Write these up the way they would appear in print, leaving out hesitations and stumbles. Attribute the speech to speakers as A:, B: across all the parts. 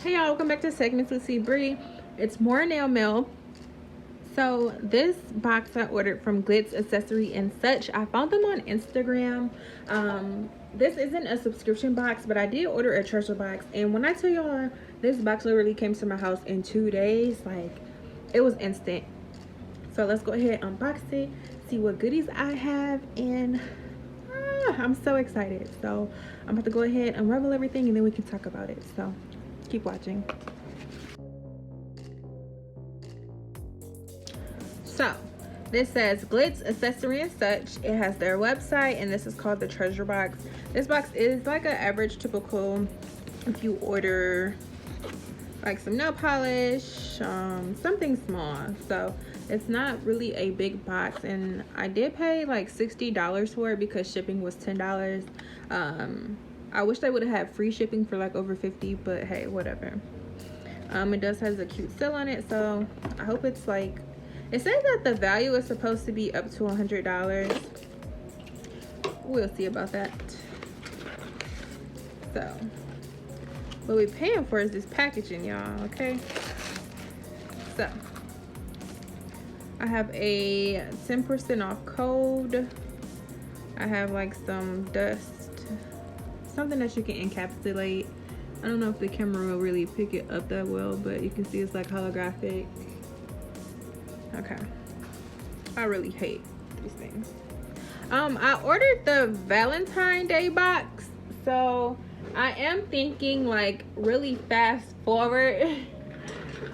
A: Hey y'all, welcome back to Segments with Bree. It's more nail mail. So this box I ordered from Glitz Accessory and Such. I found them on Instagram. This isn't a subscription box, but I did order a treasure box. And when I tell y'all, this box literally came to my house in 2 days. Like, it was instant. So let's go ahead and unbox it, see what goodies I have, and I'm so excited. So I'm about to go ahead and unravel everything and then we can talk about it. So keep watching. So this says Glitz Accessory and Such. It has their website and this is called the treasure box. This box is like an average typical if you order like some nail polish, something small. So it's not really a big box, and I did pay like $60 for it because shipping was $10. I wish they would have had free shipping for like over $50, but hey, whatever. It does has a cute seal on it, so I hope it's like, it says that the value is supposed to be up to $100. We'll see about that. So what we're paying for is this packaging, y'all. Okay, so I have a 10% off code. I have like some dust, something that you can encapsulate. I don't know if the camera will really pick it up that well, but you can see it's like holographic. Okay, I really hate these things. I ordered the Valentine Day box, so I am thinking like really fast forward.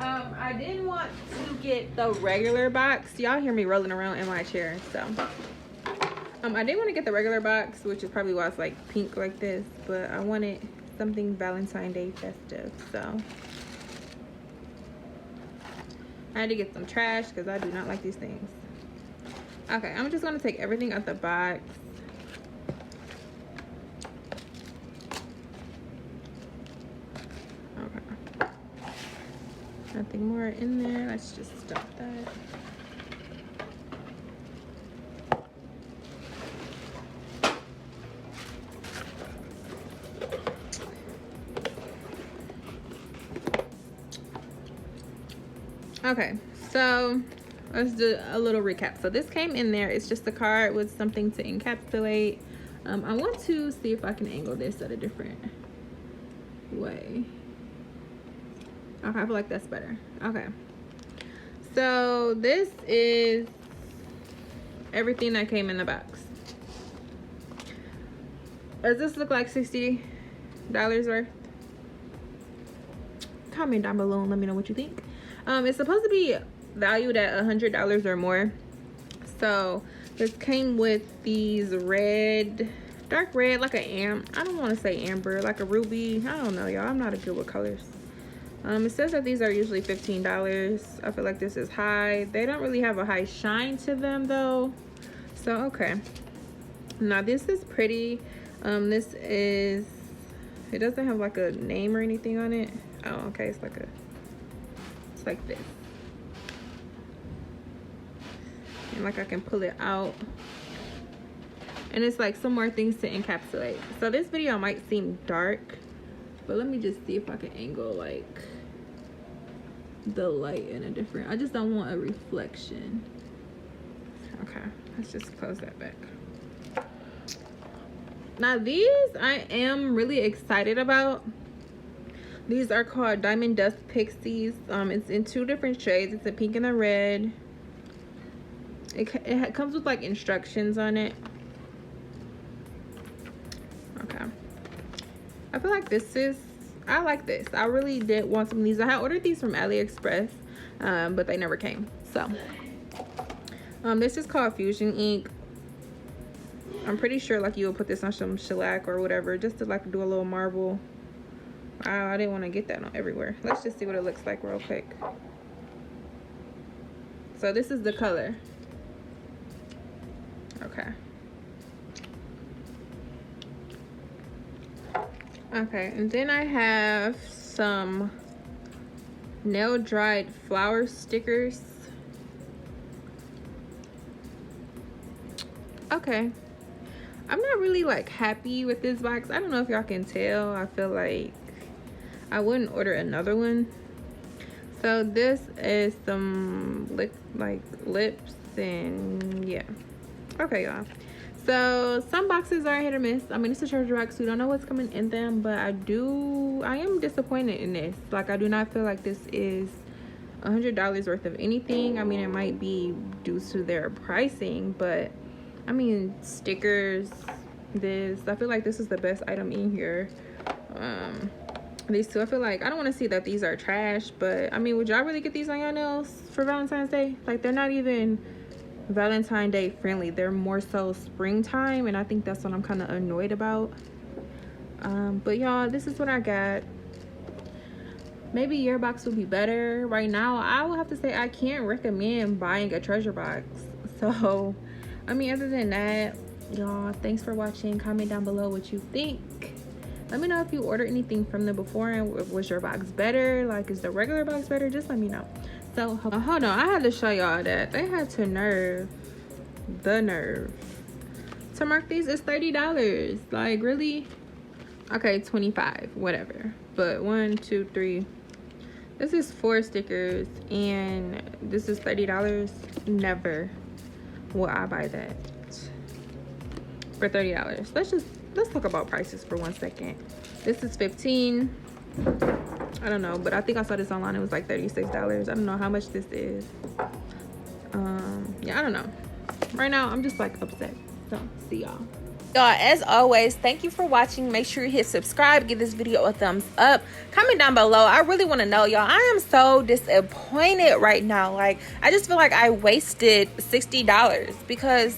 A: I didn't want to get the regular box. Y'all hear me rolling around in my chair, so I didn't want to get the regular box, which is probably why it's like pink like this, but I wanted something Valentine Day festive, so I had to get some trash because I do not like these things. Okay, I'm just gonna take everything out the box. Okay, nothing more in there. Let's just stop that. Okay, so let's do a little recap. So this came in there. It's just a card with something to encapsulate. I want to see if I can angle this at a different way. Okay, I feel like that's better. Okay, so this is everything that came in the box. Does this look like $60 worth? Comment down below and let me know what you think. It's supposed to be valued at $100 or more. So this came with these red, dark red, like I don't want to say amber, like a ruby. I don't know, y'all. I'm not good with colors. It says that these are usually $15. I feel like this is high. They don't really have a high shine to them though. So okay. Now this is pretty. This is, it doesn't have like a name or anything on it. Oh, okay. It's like this, and like I can pull it out, and it's like some more things to encapsulate. So this video might seem dark, but let me just see if I can angle like the light in a different, I just don't want a reflection. Okay, let's just close that back. Now these I am really excited about. These are called Diamond Dust Pixies. It's in 2 different shades. It's a pink and a red. It comes with like instructions on it. Okay. I feel like this is, I like this. I really did want some of these. I had ordered these from AliExpress, but they never came. So, this is called Fusion Ink. I'm pretty sure like you'll put this on some shellac or whatever, just to like do a little marble. Wow, I didn't want to get that on everywhere. Let's just see what it looks like real quick. So this is the color. Okay. Okay, and then I have some nail dried flower stickers. Okay. I'm not really like happy with this box. I don't know if y'all can tell. I feel like I wouldn't order another one. So this is some like lips, and yeah. Okay, y'all. So some boxes are hit or miss. I mean, it's a treasure box. We don't know what's coming in them, but I am disappointed in this. Like, I do not feel like this is $100 worth of anything. I mean, it might be due to their pricing, but I mean, stickers, I feel like this is the best item in here. These two, I feel like, I don't want to say that these are trash, but I mean, would y'all really get these on your nails for Valentine's Day? Like, they're not even Valentine Day friendly. They're more so springtime, and I think that's what I'm kind of annoyed about. But y'all, this is what I got. Maybe your box would be better. Right now, I will have to say I can't recommend buying a treasure box. So, I mean, other than that, y'all, thanks for watching. Comment down below what you think. Let me know if you ordered anything from them before, and was your box better? Like, is the regular box better? Just let me know. So, hold on. I had to show y'all that they had the nerve to mark these as $30. Like, really? Okay, 25, whatever. But 1, 2, 3. This is 4 stickers, and this is $30. Never will I buy that for $30. Let's talk about prices for 1 second. This is $15. I don't know, but I think I saw this online. It was like $36. I don't know how much this is. Yeah, I don't know. Right now, I'm just like upset. So, see y'all. Y'all, as always, thank you for watching. Make sure you hit subscribe, give this video a thumbs up, comment down below. I really want to know, y'all. I am so disappointed right now. Like, I just feel like I wasted $60 because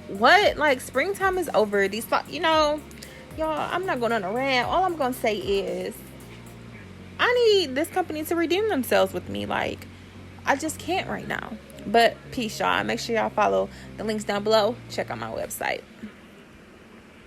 A: what? Like, springtime is over. These, you know, y'all, I'm not going on a rant. All I'm going to say is I need this company to redeem themselves with me. Like, I just can't right now. But peace, y'all. Make sure y'all follow the links down below. Check out my website.